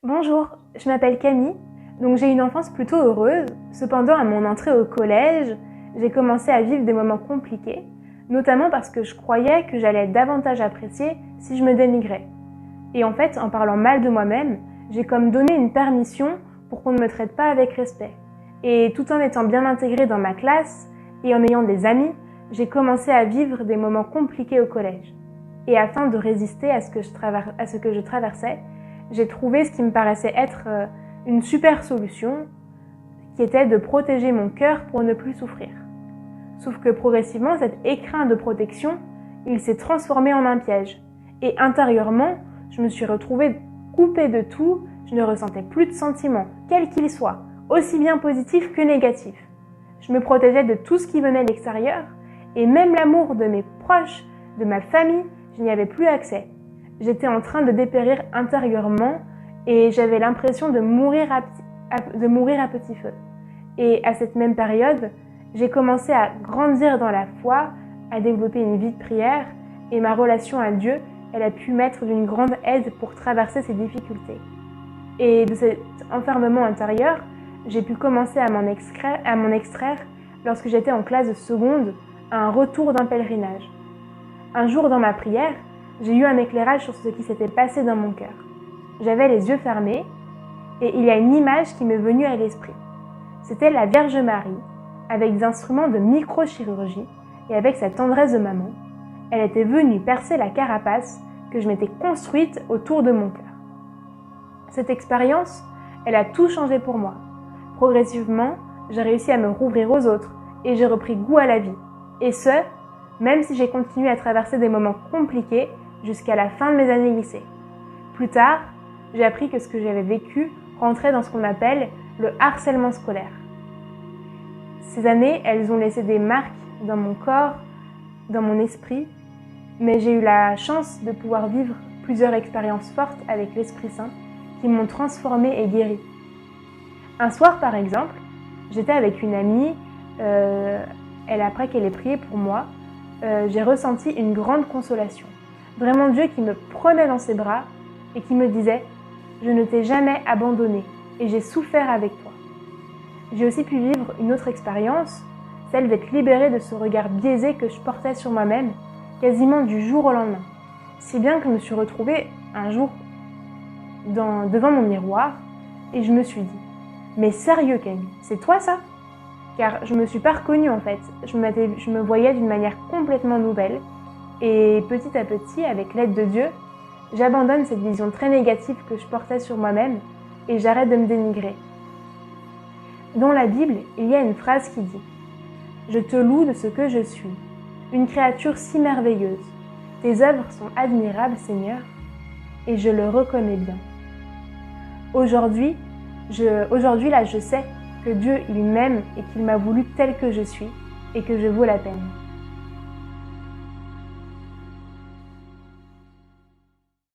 Bonjour, je m'appelle Camille, donc j'ai une enfance plutôt heureuse. Cependant, à mon entrée au collège, j'ai commencé à vivre des moments compliqués, notamment parce que je croyais que j'allais être davantage appréciée si je me dénigrais. Et en fait, en parlant mal de moi-même, j'ai comme donné une permission pour qu'on ne me traite pas avec respect. Et tout en étant bien intégrée dans ma classe et en ayant des amis, j'ai commencé à vivre des moments compliqués au collège. Et afin de résister à ce que je traversais, j'ai trouvé ce qui me paraissait être une super solution, qui était de protéger mon cœur pour ne plus souffrir. Sauf que progressivement, cet écrin de protection, il s'est transformé en un piège. Et intérieurement, je me suis retrouvée coupée de tout, je ne ressentais plus de sentiments, quels qu'ils soient, aussi bien positifs que négatifs. Je me protégeais de tout ce qui venait de l'extérieur, et même l'amour de mes proches, de ma famille, je n'y avais plus accès. J'étais en train de dépérir intérieurement et j'avais l'impression de mourir à petit feu. Et à cette même période, j'ai commencé à grandir dans la foi, à développer une vie de prière et ma relation à Dieu, elle a pu m'être d'une grande aide pour traverser ces difficultés. Et de cet enfermement intérieur, j'ai pu commencer à m'en extraire lorsque j'étais en classe de seconde à un retour d'un pèlerinage. Un jour dans ma prière, j'ai eu un éclairage sur ce qui s'était passé dans mon cœur. J'avais les yeux fermés et il y a une image qui m'est venue à l'esprit. C'était la Vierge Marie, avec des instruments de microchirurgie et avec sa tendresse de maman. Elle était venue percer la carapace que je m'étais construite autour de mon cœur. Cette expérience, elle a tout changé pour moi. Progressivement, j'ai réussi à me rouvrir aux autres et j'ai repris goût à la vie. Et ce, même si j'ai continué à traverser des moments compliqués jusqu'à la fin de mes années lycée. Plus tard, j'ai appris que ce que j'avais vécu rentrait dans ce qu'on appelle le harcèlement scolaire. Ces années, elles ont laissé des marques dans mon corps, dans mon esprit, mais j'ai eu la chance de pouvoir vivre plusieurs expériences fortes avec l'Esprit Saint qui m'ont transformée et guérie. Un soir, par exemple, j'étais avec une amie, après qu'elle ait prié pour moi, j'ai ressenti une grande consolation. Vraiment Dieu qui me prenait dans ses bras et qui me disait « Je ne t'ai jamais abandonné et j'ai souffert avec toi ». J'ai aussi pu vivre une autre expérience, celle d'être libérée de ce regard biaisé que je portais sur moi-même, quasiment du jour au lendemain. Si bien que je me suis retrouvée un jour devant mon miroir et je me suis dit « Mais sérieux Camille, c'est toi ça ?» Car je ne me suis pas reconnue en fait, je me voyais d'une manière complètement nouvelle. Et petit à petit, avec l'aide de Dieu, j'abandonne cette vision très négative que je portais sur moi-même et j'arrête de me dénigrer. Dans la Bible, il y a une phrase qui dit « Je te loue de ce que je suis, une créature si merveilleuse. Tes œuvres sont admirables, Seigneur, et je le reconnais bien. » Aujourd'hui, je sais que Dieu, il m'aime et qu'il m'a voulu tel que je suis et que je vaux la peine.